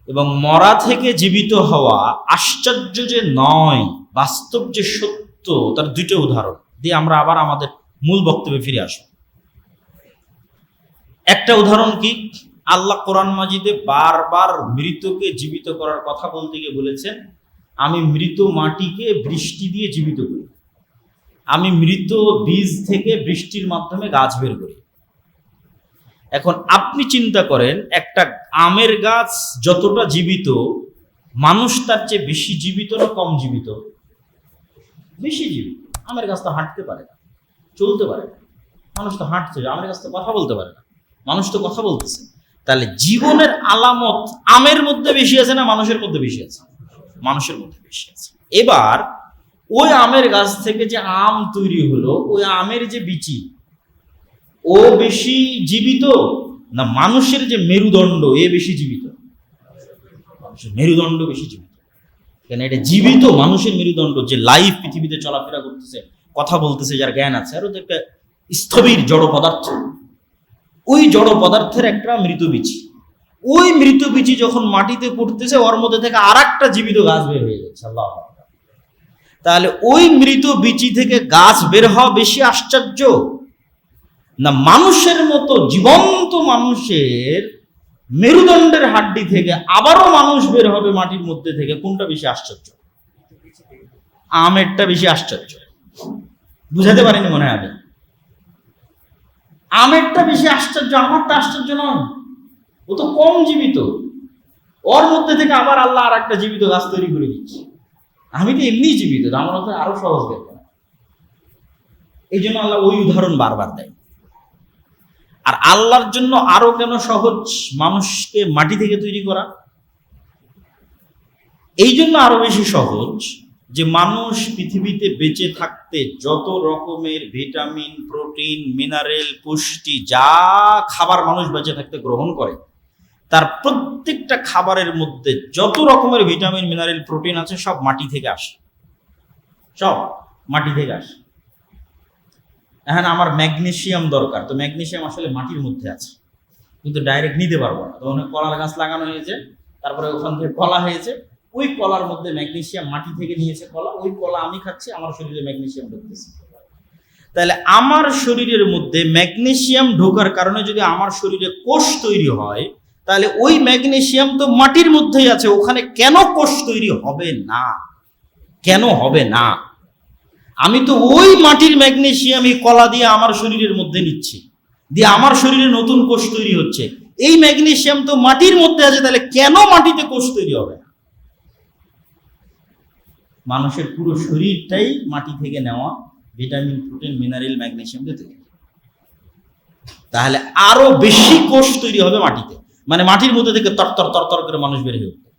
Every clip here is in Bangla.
এবং মরা থেকে জীবিত হওয়া আশ্চর্য যে নয়, বাস্তব যে সত্য, তার দুটো উদাহরণ দিয়ে আমরা আবার আমাদের মূল বক্তব্যে ফিরে আসব। একটা উদাহরণ কি, আল্লাহ কোরআন মাজিদে বারবার মৃতকে জীবিত করার কথা বলতে গিয়ে বলেছেন, আমি মৃত মাটিকে বৃষ্টি দিয়ে জীবিত করি, আমি মৃত বীজ থেকে বৃষ্টির মাধ্যমে গাছ বের করি। এখন আপনি চিন্তা করেন, একটা আমের গাছ যতটা জীবিত, মানুষ তার চেয়ে বেশি জীবিত না কম জীবিত? বেশি জীবিত। আমের গাছ তো হাঁটতে পারে না, চলতে পারে না, মানুষ তো হাঁটছে, আমের গাছ তো কথা বলতে পারে না, মানুষ তো কথা বলতেছে। তাহলে জীবনের আলামত আমের মধ্যে বেশি আছে না মানুষের মধ্যে বেশি আছে? মানুষের মধ্যে বেশি আছে। এবার ওই আমের গাছ থেকে যে আম তৈরি হলো, ওই আমের যে বিচি, ও বেশি জীবিত না মানুষের যে মেরুদণ্ড, এ বেশি জীবিত? মেরুদণ্ড বেশি জীবিত। কেন? এটা জীবিত মানুষের মেরুদণ্ড, যে লাইফ পৃথিবীতে চলাফেরা করতেছে, কথা বলতেছে, যার জ্ঞান আছে, আর ওদের একটা স্থবির জড় পদার্থ। ওই জড় পদার্থের একটা মৃত বীজ, ওই মৃত বীজ যখন মাটিতে পড়তেছে, ওর মধ্যে থেকে আর একটা জীবিত গাছ বের হয়ে যাচ্ছে। আল্লাহ! তাহলে ওই মৃত বীজ থেকে গাছ বের হওয়া বেশি আশ্চর্য না মানুষের মতো জীবন্ত মানুষের মেরুদণ্ডের হাড্ডি থেকে আবারও মানুষ বের হবে মাটির মধ্যে থেকে? কোনটা বেশি আশ্চর্য? আমেরটা বেশি আশ্চর্য। বুঝাতে পারিনি মনে হয়? আমেরটা বেশি আশ্চর্য, আমারটা আশ্চর্য নয়। ও তো কম জীবিত, ওর মধ্যে থেকে আবার আল্লাহ আর একটা জীবিত গাছ তৈরি করে দিচ্ছে। আমি তো এমনি জীবিত, আমার মতো আরো সহজ ব্যাপার। এই জন্য আল্লাহ ওই উদাহরণ বারবার দেয়। আর আল্লাহর জন্য আরো কেন সহজ মানুষকে মাটি থেকে তৈরি করা? এই জন্য আরো বেশি সহজ যে মানুষ পৃথিবীতে বেঁচে থাকতে যত রকমের ভিটামিন, প্রোটিন, মিনারেল, পুষ্টি, যা খাবার মানুষ বেঁচে থাকতে গ্রহণ করে, তার প্রত্যেকটা খাবারের মধ্যে যত রকমের ভিটামিন, মিনারেল, প্রোটিন আছে, সব মাটি থেকে আসে। সব মাটি থেকে আসে। এখন আমার ম্যাগনেসিয়াম দরকার, তো ম্যাগনেসিয়াম আসলে মাটির মধ্যে আছে, কিন্তু ডাইরেক্ট নিতে পারবো না। তখন কলার গাছ লাগানো হয়েছে, তারপরে ওখান থেকে কলা হয়েছে, ওই কলার মধ্যে ম্যাগনেসিয়াম মাটি থেকে নিয়েছে কলা, ওই কলা আমি খাচ্ছি, আমার শরীরে ম্যাগনেসিয়াম ঢুকতেছে। তাহলে আমার শরীরের মধ্যে ম্যাগনেসিয়াম ঢোকার কারণে যদি আমার শরীরে কোষ তৈরি হয়, তাহলে ওই ম্যাগনেসিয়াম তো মাটির মধ্যেই আছে, ওখানে কেন কোষ তৈরি হবে না? কেন হবে না? আমি তো ওই মাটির ম্যাগনেসিয়ামই কলা দিয়ে আমার শরীরের মধ্যে নিচ্ছি, দিয়ে আমার শরীরে নতুন কোষ তৈরি হচ্ছে। এই ম্যাগনেসিয়াম তো মাটির মধ্যে আছে, তাহলে কেন মাটিতে কোষ তৈরি হবে না? মানুষের পুরো শরীরটাই মাটি থেকে নেওয়া ভিটামিন, প্রোটিন, মিনারেল, ম্যাগনেসিয়াম দিয়ে তৈরি। তাহলে আরো বেশি কোষ তৈরি হবে মাটিতে, মানে মাটির মধ্যে থেকে তরতর তরতর করে মানুষ বের হয়ে উঠবে।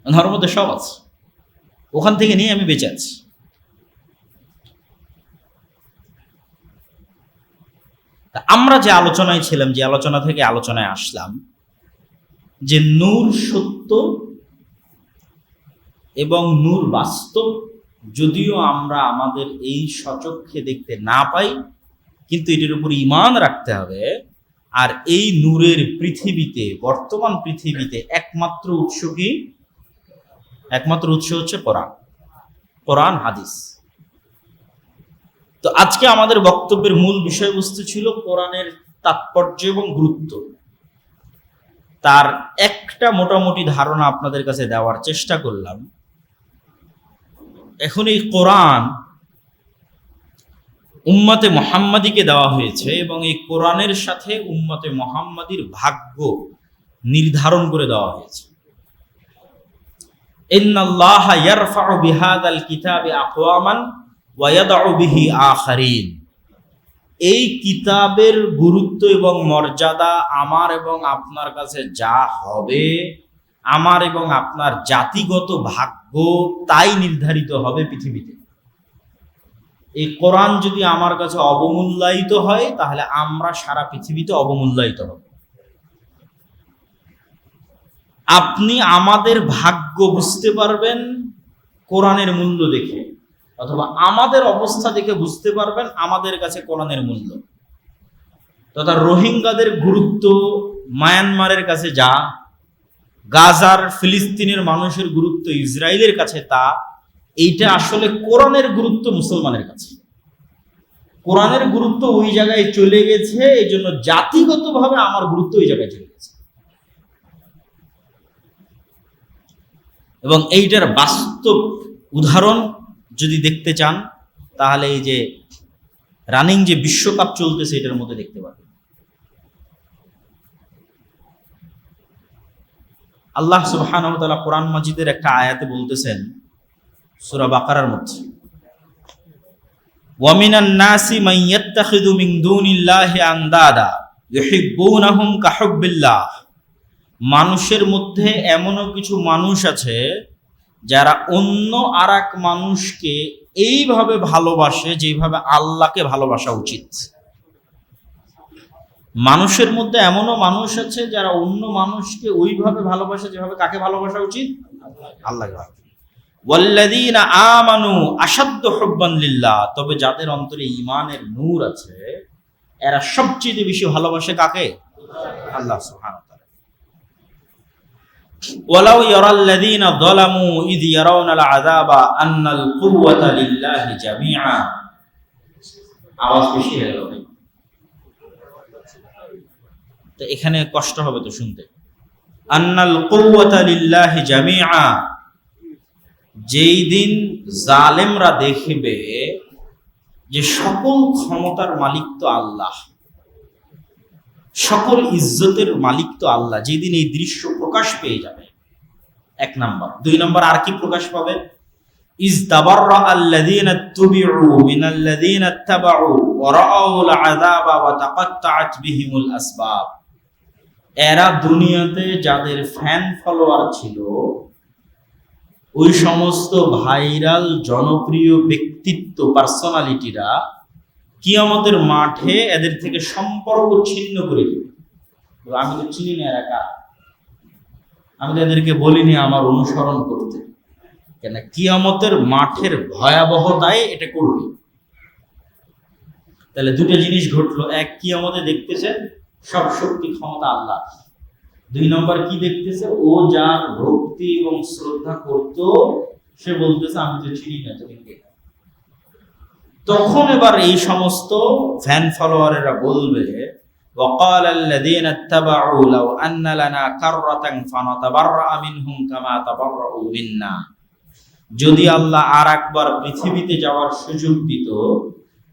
ওর মধ্যে সব আছে, ওখান থেকে নিয়ে আমি বেঁচে আছি। আমরা যে আলোচনায় ছিলাম, যে আলোচনা থেকে আলোচনায় আসলাম, যে নূর সত্য এবং নূর বাস্তব, যদিও আমরা আমাদের এই সচক্ষে দেখতে না পাই, কিন্তু এটির উপর ঈমান রাখতে হবে। আর এই নূরের পৃথিবীতে, বর্তমান পৃথিবীতে একমাত্র উৎস কি? একমাত্র উৎস হচ্ছে কোরআন, কোরআন হাদিস। তো আজকে আমাদের বক্তব্যের মূল বিষয়বস্তু ছিল কোরআনের তাৎপর্য এবং গুরুত্ব। তার একটা মোটামুটি ধারণা আপনাদের কাছে দেওয়ার চেষ্টা করলাম। এখন এই কোরআন উম্মতে মুহাম্মাদীকে দেওয়া হয়েছে, এবং এই কোরআনের সাথে উম্মতে মুহাম্মাদীর ভাগ্য নির্ধারণ করে দেওয়া হয়েছে। ইন্নাল্লাহা ইয়ারফাউ বিহাদাল কিতাবি আকওয়ামান ওয়া ইয়াদউ বিহি আখারিন। এই কিতাবের গুরুত্ব এবং মর্যাদা আমার এবং আপনার কাছে যা হবে, আমার এবং আপনার জাতিগত ভাগ্য তাই নির্ধারিত হবে পৃথিবীতে। এই কোরআন যদি আমার কাছে অবমূল্যায়িত হয়, তাহলে আমরা সারা পৃথিবীতে অবমূল্যায়িত হব। আপনি আমাদের ভাগ্য বুঝতে পারবেন কোরআনের মূল্য দেখে, অথবা আমাদের অবস্থা দেখে বুঝতে পারবেন আমাদের কাছে কোরআনের মূল্য। তথা রোহিঙ্গাদের গুরুত্ব মায়ানমারের কাছে যা, গাজার ফিলিস্তিনের মানুষের গুরুত্ব ইসরায়েলের কাছে, তা এইটা আসলে কোরআনের গুরুত্ব মুসলমানের কাছে। কোরআনের গুরুত্ব ওই জায়গায় চলে গেছে, এই জন্য জাতিগতভাবে আমার গুরুত্ব ওই জায়গায় চলে গেছে। এবং এইটার বাস্তব উদাহরণ যদি দেখতে চান, তাহলে এই যে রানিং যে বিশ্বকাপ চলতেছে এটার মধ্যে দেখতে পাবেন। আল্লাহ সুবহানাহু ওয়া তাআলা কোরআন মাজিদের একটা আয়াতে বলতেছেন, সূরা বাকারার মধ্যে, ওয়া মিনান নাসি মান ইয়াত্তাখিযু মিন দুনিল্লাহি আনদাদা ইউহিব্বুনাহুম কাহুব্বিল্লাহ। মানুষের মধ্যে এমনও কিছু মানুষ আছে যারা অন্য আরেক মানুষকে এইভাবে ভালোবাসে যেভাবে আল্লাহকে ভালোবাসা উচিত। মানুষের মধ্যে এমনও মানুষ আছে যারা অন্য মানুষকে ওইভাবে ভালোবাসে যেভাবে কাকে ভালোবাসা উচিত? আল্লাহকে। ওয়াল্লাযীনা আমানু আশাদ্দু হুব্বান লিল্লাহ। তবে যাদের অন্তরে ঈমানের নূর আছে এরা সবচেয়ে বেশি ভালোবাসে কাকে? আল্লাহ সুবহানাহু ওয়া তাআলা। ওয়ালাউ ইয়ারাল্লাযীনা যালামু ইয ইয়ারাউনাল আযাবা আন্নাল কুওয়াতা লিল্লাহি জামিআ। আওয়াজ বেশি হয়ে গেল। তো এখানে কষ্ট হবে তো শুনতে। আন্নাল কুওয়াতা লিল্লাহি জামিআ। যেই দিন জালেমরা দেখবে যে সকল ক্ষমতার মালিক তো আল্লাহ, সকল ইজ্জতের মালিক তো আল্লাহ, যেদিন এই দৃশ্য প্রকাশ পেয়ে যাবে, এক নাম্বার। দুই নাম্বার আর কি প্রকাশ পাবে? ইজ তাবাররা আল্লাযীনা তুবিউ মিনাল্লাযীনা ইত্তাবাউ ওয়া রাআউল আযাবা ওয়া তাকাত্তাআত বিহিমুল আসবাব। এরা দুনিয়াতে যাদের ফ্যান ফলোয়ার ছিল, ওই সমস্ত ভাইরাল জনপ্রিয় ব্যক্তিত্ব পার্সোনালিটিরা কিয়ামতের মাঠে এদের থেকে সম্পর্ক ছিন্ন করে দেবে। আমি তো চিনি না এরা কার, আমি তো এদেরকে বলিনি আমার অনুসরণ করতে, কেন কিয়ামতের মাঠের ভয়াবহতায় এটা করবে। তাহলে দুটো জিনিস ঘটলো, এক, কিয়ামতে দেখতেছেন সব শক্তি ক্ষমতা আল্লাহ। দুই নম্বর কি দেখতেছে? ও যার ভক্তি এবং শ্রদ্ধা করত সে বলতেছে আমি তো চিনি না তুমি কে। তখন এবার এই সমস্ত ফ্যান ফলোয়ারেরা বলবে وقال الذين اتبعوا لو ان لنا كرة فنتبرأ منهم كما تبرؤوا منا। যদি আল্লাহ আর একবার পৃথিবীতে যাওয়ার সুযোগ দিত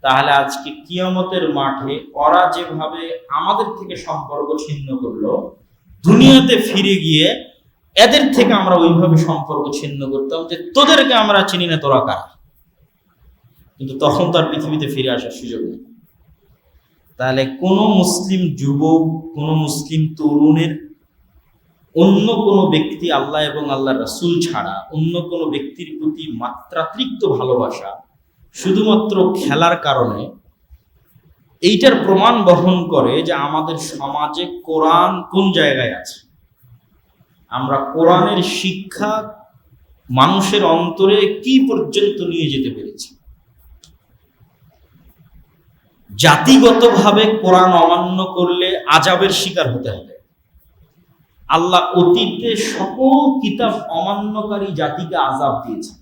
তাহলে আজকে কিয়ামতের মাঠে ওরা যেভাবে আমাদের থেকে সম্পর্ক ছিন্ন করলো, দুনিয়াতে ফিরে গিয়ে এদের থেকে আমরা ওইভাবে সম্পর্ক ছিন্ন করতাম যে তোদেরকে আমরা চিনি না, তোরা কারা। কিন্তু তখন তো আর পৃথিবীতে ফিরে আসার সুযোগ নেই। তাহলে কোন মুসলিম যুবক, কোন মুসলিম তরুণের অন্য কোনো ব্যক্তি আল্লাহ এবং আল্লাহ রাসূল ছাড়া অন্য কোনো ব্যক্তির প্রতি মাত্রাতিরিক্ত ভালোবাসা শুধুমাত্র খেলার কারণে, এইটার প্রমাণ বহন করে যে আমাদের সমাজে কোরআন কোন জায়গায় আছে। আমরা কোরআনের শিক্ষা মানুষের অন্তরে কি পর্যন্ত নিয়ে যেতে পেরেছি। জাতিগতভাবে কোরআন অমান্য করলে আযাবের শিকার হতে হবে। আল্লাহ অতীতে সকল কিতাব অমান্যকারী জাতিকে আযাব দিয়েছে।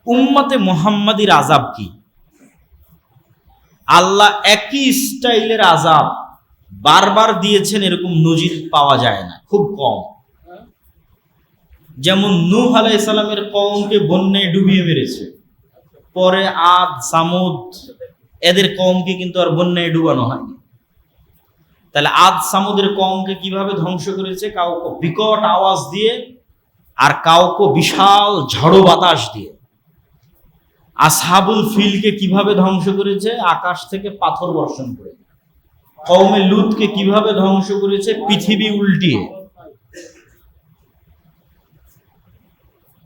উম্মতে মুহাম্মাদীর আযাব কি? আল্লাহ একই স্টাইলের আযাব বারবার দিয়েছেন এরকম নজির পাওয়া যায় না, খুব কম। যেমন নূহ আলাইহিস সালামের কওমকে বন্যায় ডুবিয়ে মেরেছে, পরে আদ সামুদ এদের কওমকে কিন্তু আর বন্যায় ডুবানো হয়নি। তাহলে আদ সামুদের কওমকে কিভাবে ধ্বংস করেছে? কাউকে বিকট আওয়াজ দিয়ে আর কাউকে বিশাল ঝড়ো বাতাস দিয়ে। আসহাবুল ফিলকে কিভাবে ধ্বংস করেছে? আকাশ থেকে পাথর বর্ষণ করে। কওমে লুতকে কিভাবে ধ্বংস করেছে? পৃথিবী উল্টিয়ে।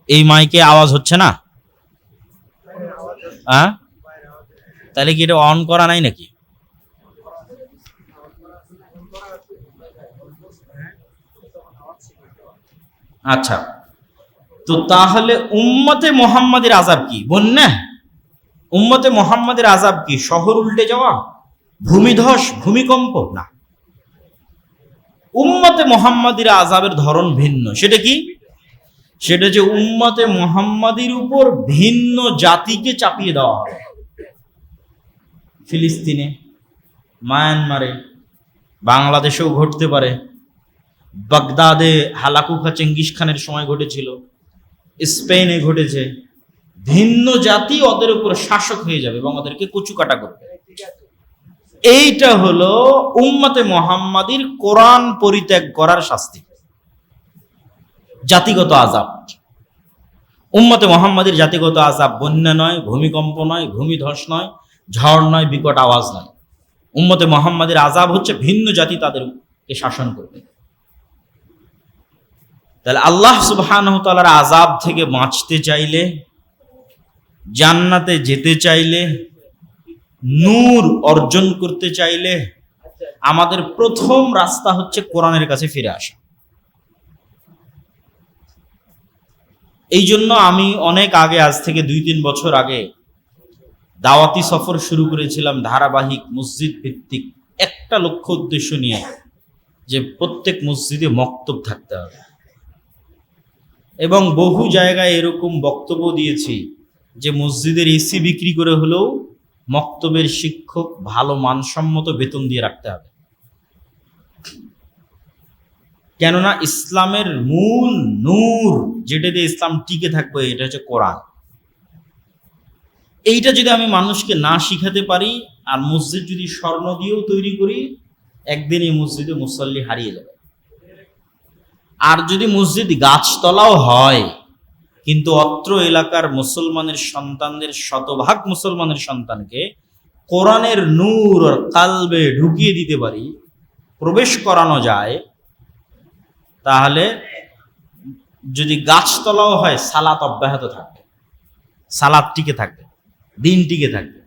এই মাইকে আওয়াজ হচ্ছে না? হ্যাঁ, তাহলে কি এটা অন করা নাই নাকি? আচ্ছা, তো তাহলে উম্মতে মুহাম্মাদের আযাব কি? বন্যা? উম্মতে মুহাম্মাদের আযাব কি? শহর উল্টে যাওয়া, ভূমিধস, ভূমিকম্প? না। উম্মতে মুহাম্মাদির আযাবের ধরন ভিন্ন। সেটা কি? সেটা যে উম্মতে মুহাম্মাদির উপর ভিন্ন জাতিকে চাপিয়ে দেওয়া হবে। ফিলিস্তিনে, মায়ানমারে, বাংলাদেশেও ঘটতে পারে, বাগদাদে হালাকুখা চেঙ্গিস খানের সময় ঘটেছিল, স্পেনে ঘটেছে। ভিন্ন জাতি ওদের উপর শাসক হয়ে যাবে এবং ওদেরকে কুচুকাটা করবে। এইটা হলো উম্মতে মুহাম্মাদির কোরআন পরিত্যাগ করার শাস্তি, জাতিগত আযাব। উম্মতে মুহাম্মাদির জাতিগত আযাব বন্যা নয়, ভূমিকম্প নয়, ভূমিধস নয়, ঝড় নয়, বিকট আওয়াজ নয়। উম্মতে মুহাম্মাদির আযাব হচ্ছে ভিন্ন জাতি তাদেরকে শাসন করবে। তাহলে আল্লাহ সুবহানাহু ওয়া তাআলার আযাব থেকে বাঁচতে চাইলে, জান্নাতে যেতে চাইলে, নূর অর্জন করতে চাইলে আমাদের প্রথম রাস্তা হচ্ছে কোরআনের কাছে ফিরে আসা। এই জন্য আমি অনেক আগে, আজ থেকে 2-3 বছর আগে দাওয়াতি সফর শুরু করেছিলাম, ধারাবাহিক মসজিদ ভিত্তিক, একটা লক্ষ্য উদ্দেশ্য নিয়ে, যে প্রত্যেক মসজিদে মক্তব থাকতে হবে। এবং বহু জায়গায় এরকম বক্তব্য দিয়েছি যে মসজিদের এসি বিক্রি করে হলেও মক্তবের শিক্ষক ভালো মানসম্মত বেতন দিয়ে রাখতে হবে। কেননা ইসলামের মূল নূর, যেটা দিয়ে ইসলাম টিকে থাকবে, এটা হচ্ছে কোরআন। এইটা যদি আমি মানুষকে না শিখাতে পারি, আর মসজিদ যদি স্বর্ণ দিয়েও তৈরি করি, একদিন এই মসজিদে মুসল্লি হারিয়ে যাবে। আর যদি মসজিদ গাছতলাও হয়, কিন্তু অত্র এলাকার মুসলমানের সন্তানদের, শতভাগ মুসলমানের সন্তানকে কোরআনের নূর আর কালবে ঢুকিয়ে দিতে পারি, প্রবেশ করানো যায়, তাহলে যদি গাছতলাও হয় সালাত অব্যাহত থাকবে, সালাত টিকে থাকবে, দিন টিকে থাকবে।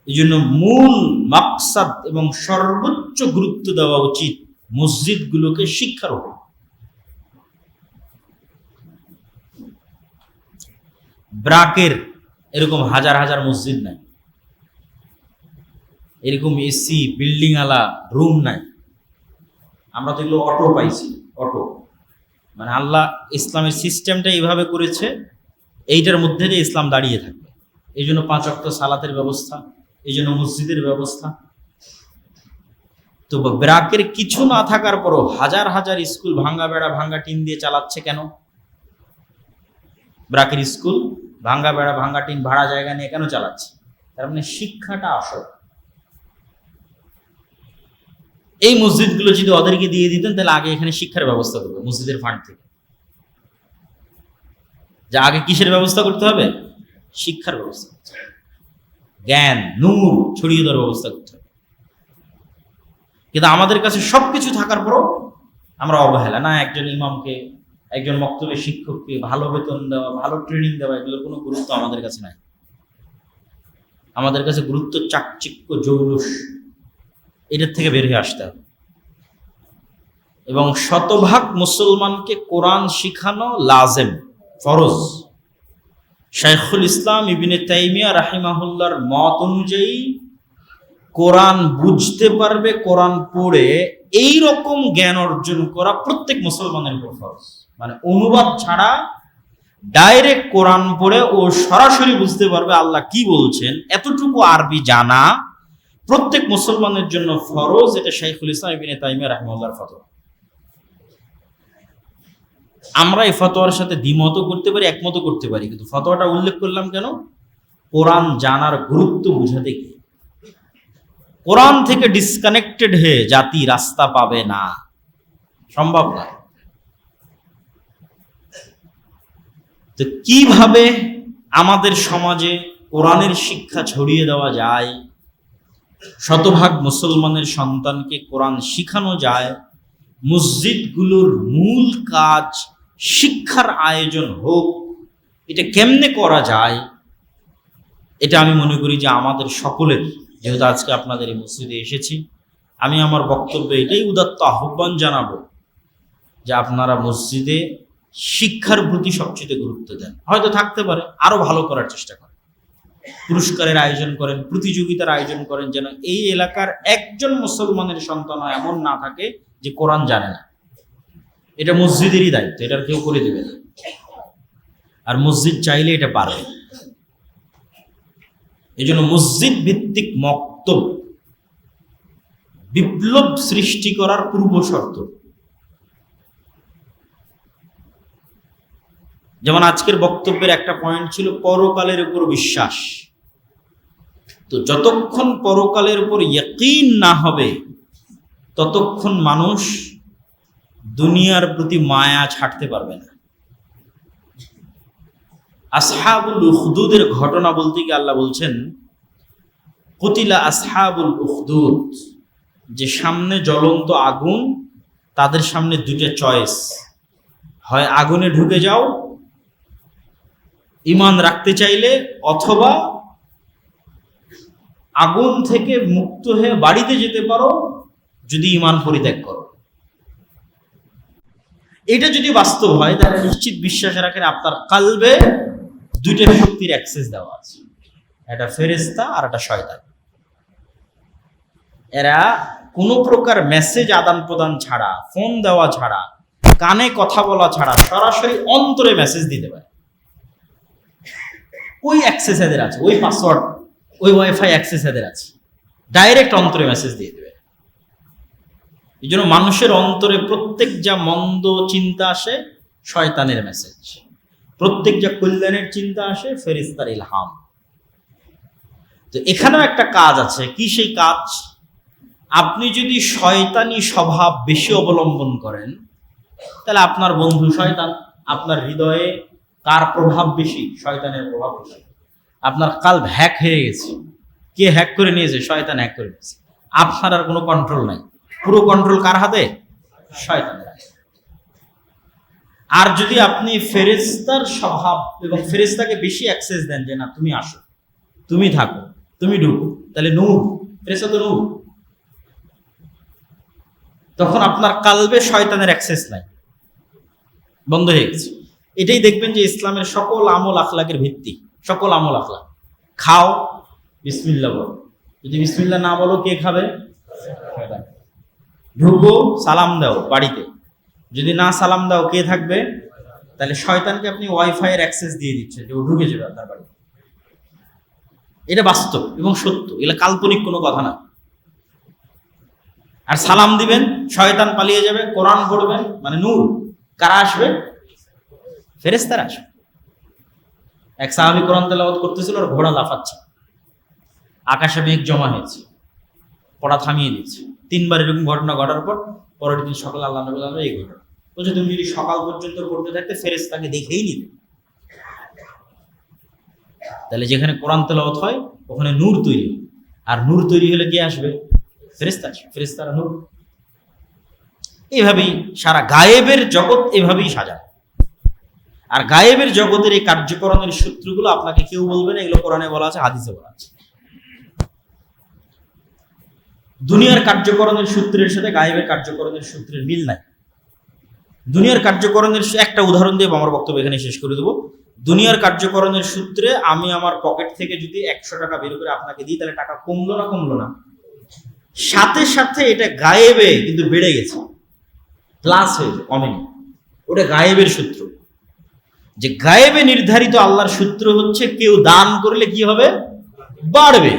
এই জন্য মূল মাকসাদ এবং সর্বোচ্চ গুরুত্ব দেওয়া উচিত মসজিদগুলোকে শিক্ষার উপর। ব্রাকের এরকম হাজার হাজার মসজিদ নাই, এরকম এসি বিল্ডিং আলা রুম নাই। আমরা তো এগুলো অটো পাইছি, অটো মানে আল্লাহ ইসলামের সিস্টেমটা এইভাবে করেছে, এইটার মধ্যে দিয়ে ইসলাম দাঁড়িয়ে থাকবে। এই জন্য 5 ওয়াক্ত সালাতের ব্যবস্থা, এই জন্য মসজিদের ব্যবস্থা। তো ব্রাকের কিছু না থাকার পরও হাজার হাজার স্কুল ভাঙ্গা বেড়া, ভাঙ্গা টিন দিয়ে চালাচ্ছে কেন? ব্রাকের স্কুল ভাঙ্গা বেড়া, ভাঙ্গা টিন, ভাড়া জায়গা নিয়ে কেন চালাচ্ছে? তার মানে শিক্ষাটা আসল। এই মসজিদগুলো যদি ওদেরকে দিয়ে দিতেন, তাহলে আগে এখানে শিক্ষার ব্যবস্থা করবে মসজিদের ফান্ড থেকে। যা আগে কিসের ব্যবস্থা করতে হবে? শিক্ষার ব্যবস্থা, জ্ঞান নূর ছড়িয়ে দেওয়ার ব্যবস্থা করতে হবে। কিন্তু আমাদের কাছে সবকিছু থাকার পরও আমরা অবহেলা। না, একজন ইমামকে, একজন মক্তবের শিক্ষককে ভালো বেতন দেওয়া, ভালো ট্রেনিং দেওয়া, এগুলোর কোনো গুরুত্ব আমাদের কাছে নাই। আমাদের কাছে গুরুত্ব চাকচিক্য, জৌলুস, এটার থেকে বের হয়ে আসতে হবে। এবং শতভাগ মুসলমানকে কোরআন শিখানো লাজেম, ফরজ। শাইখুল ইসলাম ইবনে তাইমিয়া রাহিমাহুল্লাহর মত অনুযায়ী কোরআন বুঝতে পারবে, কোরআন পড়ে এই রকম জ্ঞান অর্জন করা প্রত্যেক মুসলমানের উপর ফরজ। মানে অনুবাদ ছাড়া ডাইরেক্ট কোরআন পড়ে ও সরাসরি বুঝতে পারবে আল্লাহ কি বলছেন, এতটুকু আরবি জানা প্রত্যেক মুসলমানের জন্য ফরজ। এটা শাইখুল ইসলাম ইবনে তাইমিয়া রাহিমাহুল্লাহর ফতোয়া। আমরা এই ফতোয়ার সাথে দ্বিমত করতে পারি, একমত করতে পারি, কিন্তু ফতোয়াটা উল্লেখ করলাম কেন? কোরআন জানার গুরুত্ব বুঝাতে গিয়ে। কোরআন থেকে ডিসকানেক্টেড হয়ে জাতি রাস্তা পাবে না, সম্ভব না। তো কিভাবে আমাদের সমাজে কোরআনের শিক্ষা ছড়িয়ে দেওয়া যায়, শতভাগ মুসলমানের সন্তানকে কোরআন শিখানো যায়, মসজিদগুলোর মূল কাজ শিক্ষার আয়োজন হোক, এটা কেমনে করা যায়? এটা আমি মনে করি যে আমাদের সকলের, যেহেতু আজকে আপনাদের এই মসজিদে এসেছি, আমি আমার বক্তব্যে এটাই উদাত্ত আহ্বান জানাবো যে আপনারা মসজিদে শিক্ষার প্রতি সবচেয়ে গুরুত্ব দেন। হয়তো থাকতে পারে আরো ভালো করার চেষ্টা করেন, পুরস্কারের আয়োজন করেন, প্রতিযোগিতার আয়োজন করেন, যেন এই এলাকার একজন মুসলমানের সন্তান এমন না থাকে যে কোরআন জানে না। এটা মসজিদেরই দায়িত্ব, এটা কেউ করে দেবে না। আর মসজিদ চাইলে এটা পারবে। এই জন্য মসজিদ ভিত্তিক মক্তব বিপ্লব সৃষ্টি করার পূর্ব শর্ত। যেমন আজকের বক্তব্যের একটা পয়েন্ট ছিল পরকালের উপর বিশ্বাস। তো যতক্ষণ পরকালের উপর ইয়াকিন না হবে ততক্ষণ মানুষ দুনিয়ার প্রতি মায়া ছাড়তে পারবে না। আসহাবুল উখদুদের ঘটনা বলতে গিয়ে আল্লাহ বলছেন, কুতিলা আসহাবুল উখদুদ, যে সামনে জ্বলন্ত আগুন, তাদের সামনে দুটো চয়েস, হয় আগুনে ঢুকে যাও ঈমান রাখতে চাইলে, অথবা আগুন থেকে মুক্ত হয়ে বাড়িতে যেতে পারো যদি ঈমান পরিত্যাগ করো। এটা যদি বাস্তব হয় তাহলে নিশ্চিত বিশ্বাস রাখেন আপনার কালবে দুইটা শক্তির অ্যাক্সেস দেওয়া আছে, একটা ফেরেশতা আর একটা শয়তান। এরা কোনো প্রকার মেসেজ আদান প্রদান ছাড়া, ফোন দেওয়া ছাড়া, কানে কথা বলা ছাড়া সরাসরি অন্তরে মেসেজ দিতে পারে। ওই অ্যাক্সেস এদের আছে, ওই পাসওয়ার্ড, ওই ওয়াইফাই অ্যাক্সেস এদের আছে, ডাইরেক্ট অন্তরে মেসেজ দিয়ে দেবে। এই জন্য মানুষের অন্তরে প্রত্যেক যা মন্দ চিন্তা আসে শয়তানের মেসেজ, প্রত্যেক যা কল্যাণের চিন্তা আসে ফেরেশতার ইলহাম। তো এখানেও একটা কাজ আছে। কি সেই কাজ? আপনি যদি শয়তানি স্বভাব বেশি অবলম্বন করেন তাহলে আপনার বন্ধু শয়তান। আপনার হৃদয়ে কার প্রভাব বেশি? শয়তানের প্রভাব বেশি। আপনার কাল্ব হ্যাক হয়ে গেছে। কে হ্যাক করে নিয়েছে? শয়তান হ্যাক করে নিয়েছে। আপনার আর কোনো কন্ট্রোল নাই, পুরো কন্ট্রোল কার হাতে? শয়তানের হাতে। আর যদি আপনি ফেরেশতার স্বভাব এবং ফেরেশতাকে বেশি অ্যাক্সেস দেন, যে না তুমি আসো, তুমি থাকো, তুমি ঢুকো, তাহলে নূর, ফেরেশতা তো নূর, তখন আপনার কালবে শয়তানের অ্যাক্সেস নাই, বন্ধ হয়ে গেছে। এটাই দেখবেন যে ইসলামের সকল আমল আখলাকের ভিত্তি। সকল আমল আখলাক, খাও বিসমিল্লাহ বলো, যদি বিসমিল্লাহ না বলো কে খাবে? ঢুকো সালাম দাও বাড়িতে, যদি না সালাম দাও কে থাকবে? তাহলে শয়তানকে আপনি ওয়াইফাই এর অ্যাক্সেস দিয়ে দিচ্ছেন যে ও ঢুকে যাবে আপনার বাড়িতে। এটা বাস্তব এবং সত্য, এগুলো কাল্পনিক কোনো কথা না। আর সালাম দিবেন, শয়তান পালিয়ে যাবে। কোরআন পড়বেন, মানে নূর, কারা আসবে? ফেরেশতারা আসবে। এক সাহাবী কোরআন তেলাওয়াত করতেছিল আর ঘোড়া লাফাচ্ছে, আকাশে মেঘ জমা হয়েছে, পড়া থামিয়ে দিচ্ছে। 3 বার এরকম ঘটনা ঘটার পর পরের দিন সকালে আল্লাহ নবী বললেন এই ঘটনা বলছে, তুমি যদি সকাল পর্যন্ত করতে থাকতে ফেরেশতাকে দেখেই নিবে। তাহলে যেখানে কোরআন তেলাওয়াত হয় ওখানে নূর তৈরি হয়, আর নূর তৈরি হলে কে আসবে? ফেরেশতা আসবে। ফেরেশতারা নূর। এইভাবেই সারা গায়েবের জগৎ এভাবেই সাজায়। আর গায়েবের জগতের এই কার্যকরণের সূত্রগুলো আপনাকে কেউ বলবে না, এগুলো কোরআনে বলা আছে, হাদিসে বলা আছে। দুনিয়ার কার্যকরণের সূত্রের সাথে গায়েবের কার্যকরণের সূত্রের মিল নাই। দুনিয়ার কার্যকরণের একটা উদাহরণ দিয়ে আমার বক্তব্য এখানে শেষ করে দেবো। দুনিয়ার কার্যকরণের সূত্রে আমি আমার পকেট থেকে যদি 100 টাকা বের করে আপনাকে দিই, তাহলে টাকা কমলো না কমলো না? সাথে সাথে এটা গায়েবে কিন্তু বেড়ে গেছে, প্লাস হয়েছে, কমেনি। ওটা গায়েবের সূত্র। যে গায়েবে নির্ধারিত আল্লাহর সূত্র হচ্ছে কেউ দান করলে কি হবে? বাড়বে।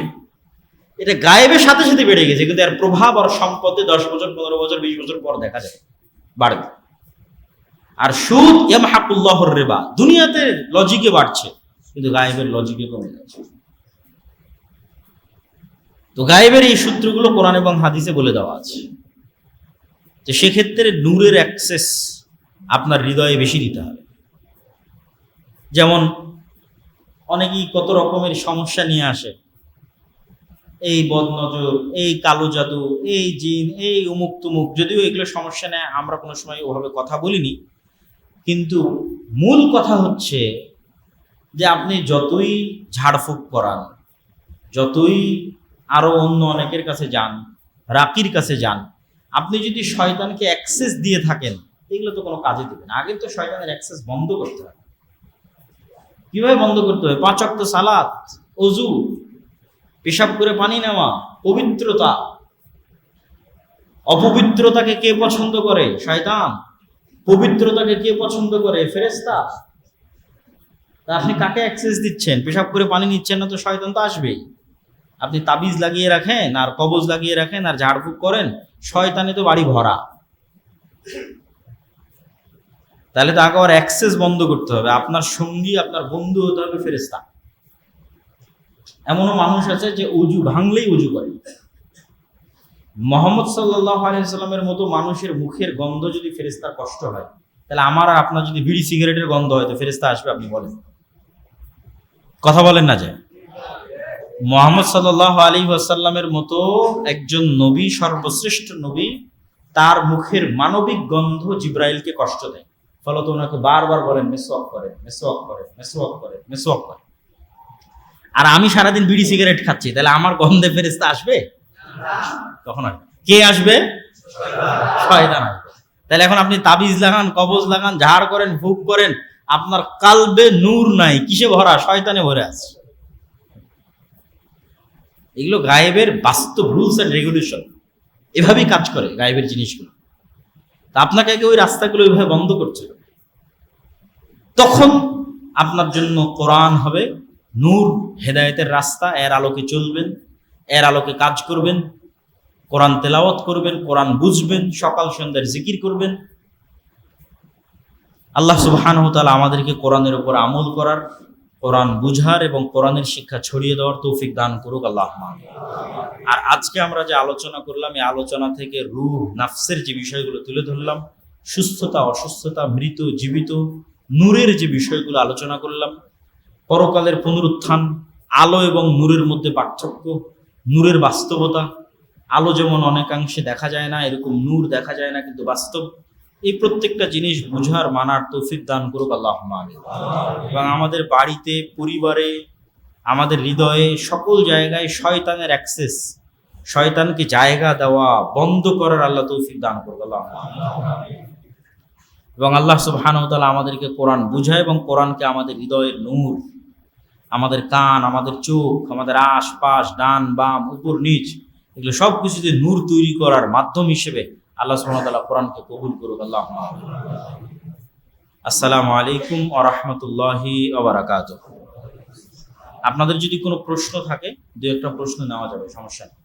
এটা গায়েবের সাথে সাথে বেড়ে গেছে, কিন্তু এর প্রভাব আর সম্পদে 10 বছর 15 বছর 20 বছর পর দেখা যায় বাড়বে। আর সুদ ইয়ামহাকুল্লাহুর রিবা, দুনিয়াতে লজিকে বাড়ছে কিন্তু গায়েবের লজিকে কমে যাচ্ছে। তো গায়েবের এই সূত্রগুলো কোরআন এবং হাদিসে বলে দেওয়া আছে। তো সেক্ষেত্রে নূরের অ্যাক্সেস আপনার হৃদয়ে বেশি দিতে হবে। যেমন অনেকেই কত রকমের সমস্যা নিয়ে আসে, এই বদনজর, এই কালো জাদু, এই জিন, এই উমুক তুমুক। যদিও এগুলো সমস্যা নেয়, আমরা কোনো সময় ওভাবে কথা বলিনি, কিন্তু মূল কথা হচ্ছে যে আপনি যতই ঝাড়ফুঁক করান, যতই আরো অন্য অনেকের কাছে যান, রাকির কাছে যান, আপনি যদি শয়তানকে অ্যাক্সেস দিয়ে থাকেন, এগুলো তো কোনো কাজে দেবে না। আগে তো শয়তানের অ্যাক্সেস বন্ধ করতে হবে। কিভাবে বন্ধ করতে হবে? 5 ওয়াক্ত সালাত, অজু, পেশাব করে পানি নেওয়া, পবিত্রতা। অপবিত্রতাকে কে পছন্দ করে? শয়তান। পবিত্রতাকে কে পছন্দ করে? ফেরেশতা। তা আপনি কাকে অ্যাক্সেস দিচ্ছেন? পেশাব করে পানি নিচ্ছেন না তো শয়তান তো আসবেই। আপনি তাবিজ লাগিয়ে রাখেন আর কবজ লাগিয়ে রাখেন আর ঝাড়ফুঁক করেন, শয়তানে তো বাড়ি ভরা। তাহলে তো আগে ওর অ্যাক্সেস বন্ধ করতে হবে। আপনার সঙ্গী, আপনার বন্ধু হতে হবে ফেরেশতা। এমনও মানুষ আছে যে উজু ভাঙলেই উজু করে। মুহাম্মদ সাল্লাল্লাহু আলাইহি সাল্লামের মতো মানুষের মুখের গন্ধ যদি ফেরেশতার কষ্ট হয়, তাহলে আমার আর আপনার যদি বিড়ি সিগারেটের গন্ধ হয় তো ফেরেশতা আসবে? আপনি বলেন, কথা বলেন না যে। মুহাম্মদ সাল্লাল্লাহু আলাইহি ওয়াসাল্লামের মতো একজন নবী, সর্বশ্রেষ্ঠ নবী, তার মুখের মানবিক গন্ধ জিব্রাইলকে কষ্ট দেয়, ফলত ওনাকে বারবার বলেন মেসওয়াক করেন, মেসওয়াক করেন, মেসওয়াক করেন, মেসওয়াক করেন। আর আমি সারাদিন বিড়ি সিগারেট খাচ্ছি, তাহলে আমার গন্ধে ফেরেশতা আসবে? তখন আসবে কে? আসবে শয়তান আসবে। তাহলে এখন আপনি তাবিজ লাগান, কবজ লাগান, ঝাড় করেন, ফুক করেন, আপনার কালবে নূর নাই, কিসে ভরা? শয়তানে ভরে আছে। এগুলো গায়েবের বাস্তব রুলস এন্ড রেগুলেশন, এভাবেই কাজ করে গায়েবের জিনিসগুলো। তা আপনাকে আগে ওই রাস্তাগুলো ওইভাবে বন্ধ করছে, তখন আপনার জন্য কোরআন হবে নূর, হেদায়েতের রাস্তা। এর আলোকে চলবেন, এর আলোকে কাজ করবেন, কোরআন তেলাওয়াত করবেন, কোরআন বুঝবেন, সকাল সন্ধ্যার জিকির করবেন। আল্লাহ সুবহানাহু ওয়া তাআলা আমাদেরকে কোরআনের উপর আমল করার, কোরআন বুঝার এবং কোরআনের শিক্ষা ছড়িয়ে দেওয়ার তৌফিক দান করুক আল্লাহুম্মা আমিন। আর আজকে আমরা যে আলোচনা করলাম, এই আলোচনা থেকে রূহ, নাফসের যে বিষয়গুলো তুলে ধরলাম, সুস্থতা, অসুস্থতা, মৃত, জীবিত, নূরের যে বিষয়গুলো আলোচনা করলাম, পরকালের পুনরুত্থান, আলো এবং নূরের মধ্যে পার্থক্য, নূরের বাস্তবতা। আলো যেমন অনেকাংশে দেখা যায় না, এরকম নূর দেখা যায় না কিন্তু বাস্তব। এই প্রত্যেকটা জিনিস বুঝার, মানার তৌফিক দান করুক আল্লাহুম্মা আমিন। এবং আমাদের বাড়িতে, পরিবারে, আমাদের হৃদয়ে, সকল জায়গায় শয়তানের অ্যাক্সেস, শয়তানকে জায়গা দেওয়া বন্ধ করার আল্লাহ তৌফিক দান করুক আল্লাহুম্মা আমিন। এবং আল্লাহ সুবহানাহু ওয়া তাআলা আমাদেরকে কোরআন বুঝায় এবং কোরআনকে আমাদের হৃদয়ের নূর, আমাদের কান, আমাদের চোখ, আমাদের আশপাশ, ডান বাম, উপর নিচ, এগুলো সব কিছুতে নূর তৈরি করার মাধ্যম হিসেবে আল্লাহ সুবহানাহু ওয়া তাআলা কোরআনকে কবুল করুক আল্লাহুম্মা আমিন। আসসালামু আলাইকুম ওয়া রাহমাতুল্লাহি ওয়া বারাকাতুহু। আপনাদের যদি কোনো প্রশ্ন থাকে, দু একটা প্রশ্ন নেওয়া যাবে, সমস্যা নেই।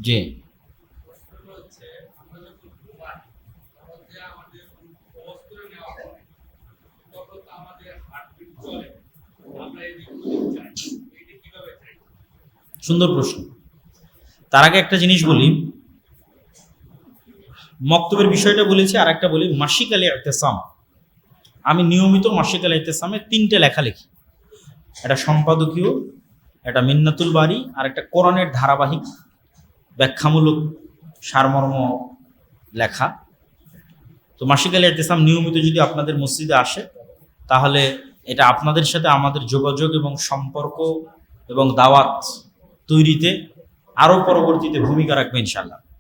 জি, সুন্দর প্রশ্ন। তার আগে একটা জিনিস বলি, মক্তবের বিষয়টা বলেছি, আর একটা বলি মাসিক আল ইতিসাম। আমি নিয়মিত মাসিক আল ইতিসামে 3টে লেখা লিখি, একটা সম্পাদকীয়, একটা মিন্নাতুল বারি, আর একটা কোরআনের ধারাবাহিক ব্যাখ্যামূলক সারমর্ম লেখা। তো মাসিক আল ইতিসাম নিয়মিত যদি আপনাদের মসজিদে আসে, তাহলে এটা আপনাদের সাথে আমাদের যোগাযোগ এবং সম্পর্ক এবং দাওয়াত তৈরিতে আরও পরবর্তীতে ভূমিকা রাখবে ইনশাআল্লাহ।